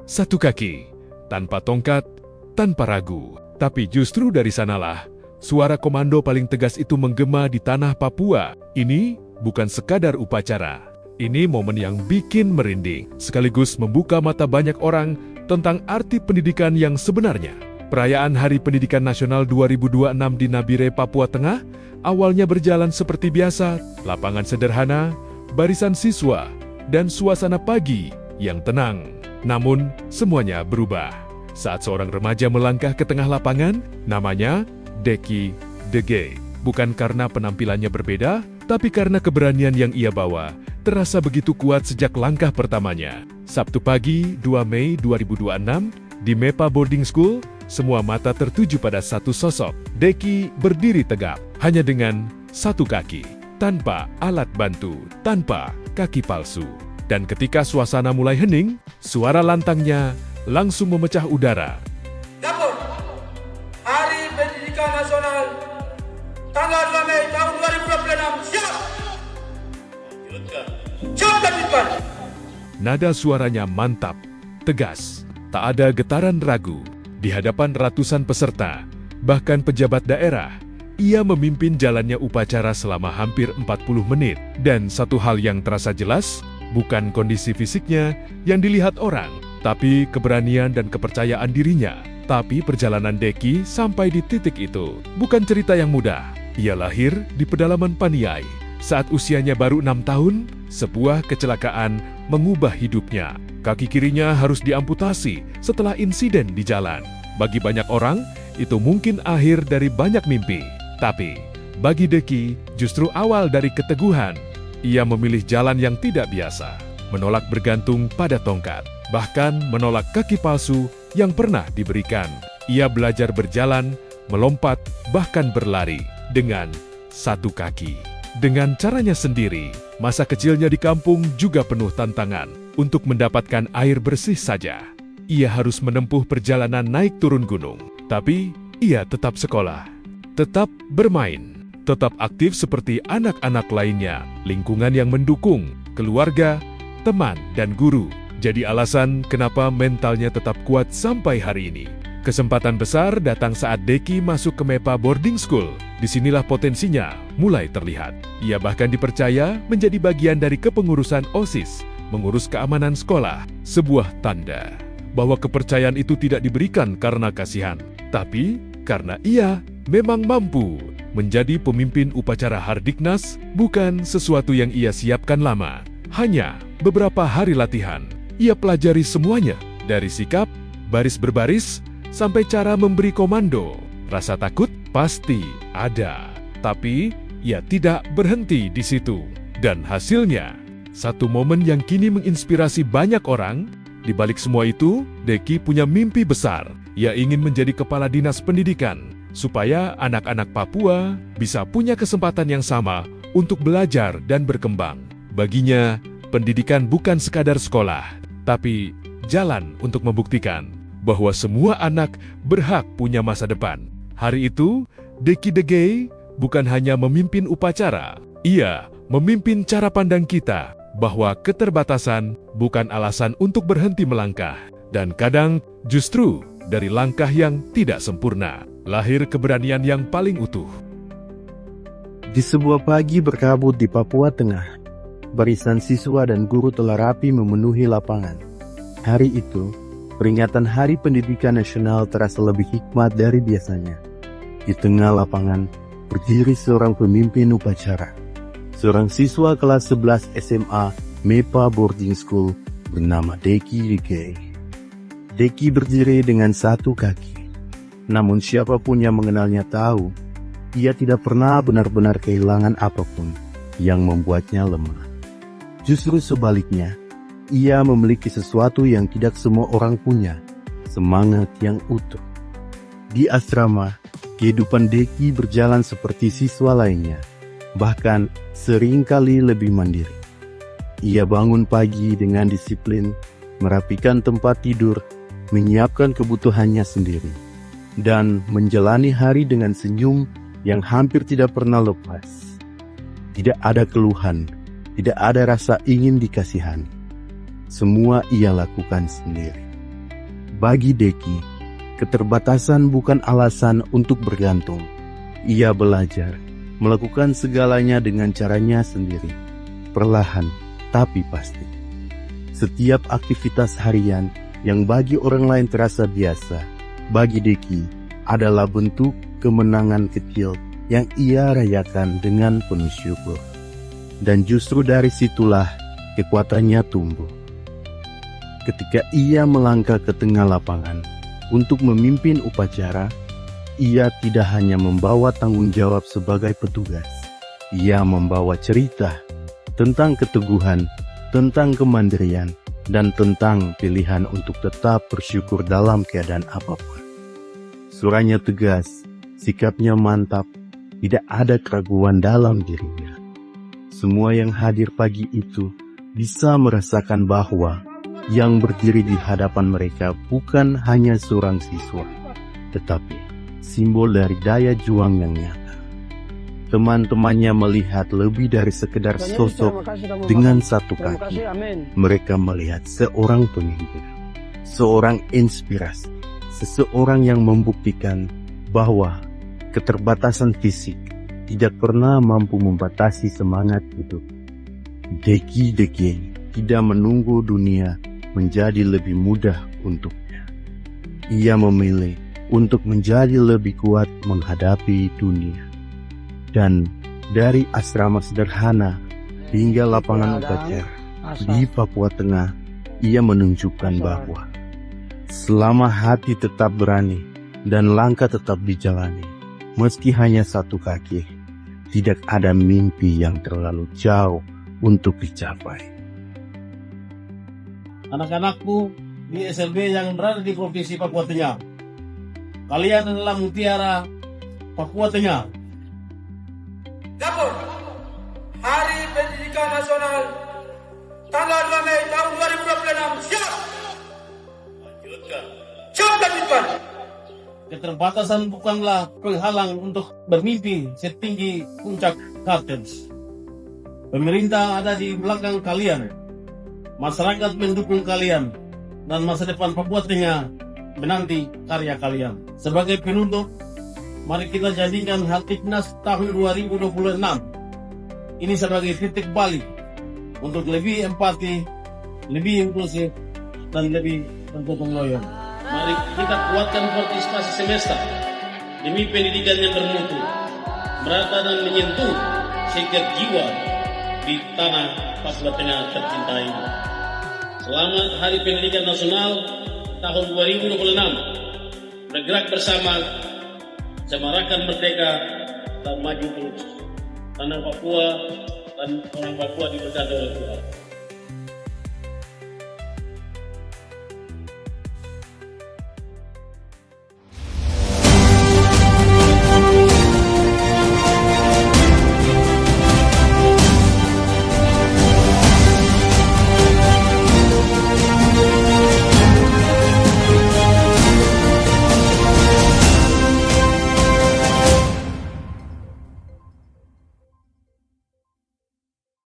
satu kaki, tanpa tongkat, tanpa ragu. Tapi justru dari sanalah, suara komando paling tegas itu menggema di tanah Papua. Ini bukan sekadar upacara. Ini momen yang bikin merinding, sekaligus membuka mata banyak orang tentang arti pendidikan yang sebenarnya. Perayaan Hari Pendidikan Nasional 2026 di Nabire, Papua Tengah, awalnya berjalan seperti biasa, lapangan sederhana, barisan siswa, dan suasana pagi yang tenang. Namun, semuanya berubah saat seorang remaja melangkah ke tengah lapangan, namanya Deki Dege. Bukan karena penampilannya berbeda, tapi karena keberanian yang ia bawa terasa begitu kuat sejak langkah pertamanya. Sabtu pagi, 2 Mei 2026, di MEPA Boarding School, semua mata tertuju pada satu sosok. Deki berdiri tegap, hanya dengan satu kaki, tanpa alat bantu, tanpa kaki palsu. Dan ketika suasana mulai hening, suara lantangnya langsung memecah udara. Dapur, Hari Pendidikan Nasional, tanggal 2 Mei tahun 2026, siap! Siap dan depan! Nada suaranya mantap, tegas, tak ada getaran ragu. Di hadapan ratusan peserta, bahkan pejabat daerah, ia memimpin jalannya upacara selama hampir 40 menit. Dan satu hal yang terasa jelas, bukan kondisi fisiknya yang dilihat orang, tapi keberanian dan kepercayaan dirinya. Tapi perjalanan Deki sampai di titik itu bukan cerita yang mudah. Ia lahir di pedalaman Paniai. Saat usianya baru 6 tahun, sebuah kecelakaan mengubah hidupnya. Kaki kirinya harus diamputasi setelah insiden di jalan. Bagi banyak orang, itu mungkin akhir dari banyak mimpi. Tapi, bagi Deki, justru awal dari keteguhan. Ia memilih jalan yang tidak biasa, menolak bergantung pada tongkat, bahkan menolak kaki palsu yang pernah diberikan. Ia belajar berjalan, melompat, bahkan berlari dengan satu kaki. Dengan caranya sendiri, masa kecilnya di kampung juga penuh tantangan. Untuk mendapatkan air bersih saja, ia harus menempuh perjalanan naik turun gunung. Tapi, ia tetap sekolah, tetap bermain, tetap aktif seperti anak-anak lainnya. Lingkungan yang mendukung, keluarga, teman, dan guru jadi alasan kenapa mentalnya tetap kuat sampai hari ini. Kesempatan besar datang saat Deki masuk ke MEPA Boarding School. Disinilah potensinya mulai terlihat. Ia bahkan dipercaya menjadi bagian dari kepengurusan OSIS, mengurus keamanan sekolah. Sebuah tanda bahwa kepercayaan itu tidak diberikan karena kasihan, tapi karena ia memang mampu. Menjadi pemimpin upacara Hardiknas bukan sesuatu yang ia siapkan lama. Hanya beberapa hari latihan, ia pelajari semuanya, dari sikap, baris berbaris, sampai cara memberi komando. Rasa takut pasti ada, tapi ia tidak berhenti di situ. Dan hasilnya, satu momen yang kini menginspirasi banyak orang. Di balik semua itu, Deki punya mimpi besar. Ia ingin menjadi kepala dinas pendidikan, supaya anak-anak Papua bisa punya kesempatan yang sama untuk belajar dan berkembang. Baginya, pendidikan bukan sekadar sekolah, tapi jalan untuk membuktikan bahwa semua anak berhak punya masa depan. Hari itu, Deki Dege bukan hanya memimpin upacara, ia memimpin cara pandang kita bahwa keterbatasan bukan alasan untuk berhenti melangkah. Dan kadang justru dari langkah yang tidak sempurna, lahir keberanian yang paling utuh. Di sebuah pagi berkabut di Papua Tengah, barisan siswa dan guru telah rapi memenuhi lapangan. Hari itu, peringatan Hari Pendidikan Nasional terasa lebih hikmat dari biasanya. Di tengah lapangan, berdiri seorang pemimpin upacara. Seorang siswa kelas 11 SMA MEPA Boarding School bernama Deki Dege. Deki berdiri dengan satu kaki. Namun siapapun yang mengenalnya tahu, ia tidak pernah benar-benar kehilangan apapun yang membuatnya lemah. Justru sebaliknya, ia memiliki sesuatu yang tidak semua orang punya, semangat yang utuh. Di asrama, kehidupan Deki berjalan seperti siswa lainnya, bahkan seringkali lebih mandiri. Ia bangun pagi dengan disiplin, merapikan tempat tidur, menyiapkan kebutuhannya sendiri, dan menjalani hari dengan senyum yang hampir tidak pernah lepas. Tidak ada keluhan, tidak ada rasa ingin dikasihani. Semua ia lakukan sendiri. Bagi Deki, keterbatasan bukan alasan untuk bergantung. Ia belajar melakukan segalanya dengan caranya sendiri, perlahan tapi pasti. Setiap aktivitas harian yang bagi orang lain terasa biasa, bagi Deki adalah bentuk kemenangan kecil yang ia rayakan dengan penuh syukur. Dan justru dari situlah kekuatannya tumbuh. Ketika ia melangkah ke tengah lapangan untuk memimpin upacara, ia tidak hanya membawa tanggung jawab sebagai petugas. Ia membawa cerita tentang keteguhan, tentang kemandirian, dan tentang pilihan untuk tetap bersyukur dalam keadaan apapun. Suaranya tegas, sikapnya mantap, tidak ada keraguan dalam dirinya. Semua yang hadir pagi itu bisa merasakan bahwa yang berdiri di hadapan mereka bukan hanya seorang siswa, tetapi simbol dari daya juang yang nyata. Teman-temannya melihat lebih dari sekedar sosok dengan satu kaki. Mereka melihat seorang pemimpin, seorang inspirasi, seseorang yang membuktikan bahwa keterbatasan fisik tidak pernah mampu membatasi semangat hidup. Deki tidak menunggu dunia menjadi lebih mudah untuknya. Ia memilih untuk menjadi lebih kuat menghadapi dunia. Dan dari asrama sederhana hingga lapangan upacara di Papua Tengah, ia menunjukkan bahwa selama hati tetap berani dan langkah tetap dijalani, meski hanya satu kaki, tidak ada mimpi yang terlalu jauh untuk dicapai. Anak-anakku di SLB yang berada di Provinsi Papua Tengah, kalian adalah mutiara Papua Tengah. Dapur, Hari Pendidikan Nasional tanggal 2 Mei tahun 2026, siap! Siap lanjutkan! Keterbatasan bukanlah penghalang untuk bermimpi setinggi puncak Kartens. Pemerintah ada di belakang kalian, masyarakat mendukung kalian, dan masa depan Papua Tengah menanti karya kalian. Sebagai penutup, mari kita jadikan Hartiknas tahun 2026 ini sebagai titik balik untuk lebih empati, lebih inklusif, dan lebih bergotong royong. Mari kita kuatkan partisipasi semesta demi pendidikan yang bermutu, merata dan menyentuh setiap jiwa di tanah Papua Tengah tercinta ini. Selamat Hari Pendidikan Nasional tahun 2026. Bergerak bersama, semarakan merdeka dan maju terus. Tanah Papua dan orang Papua diberkati oleh Tuhan.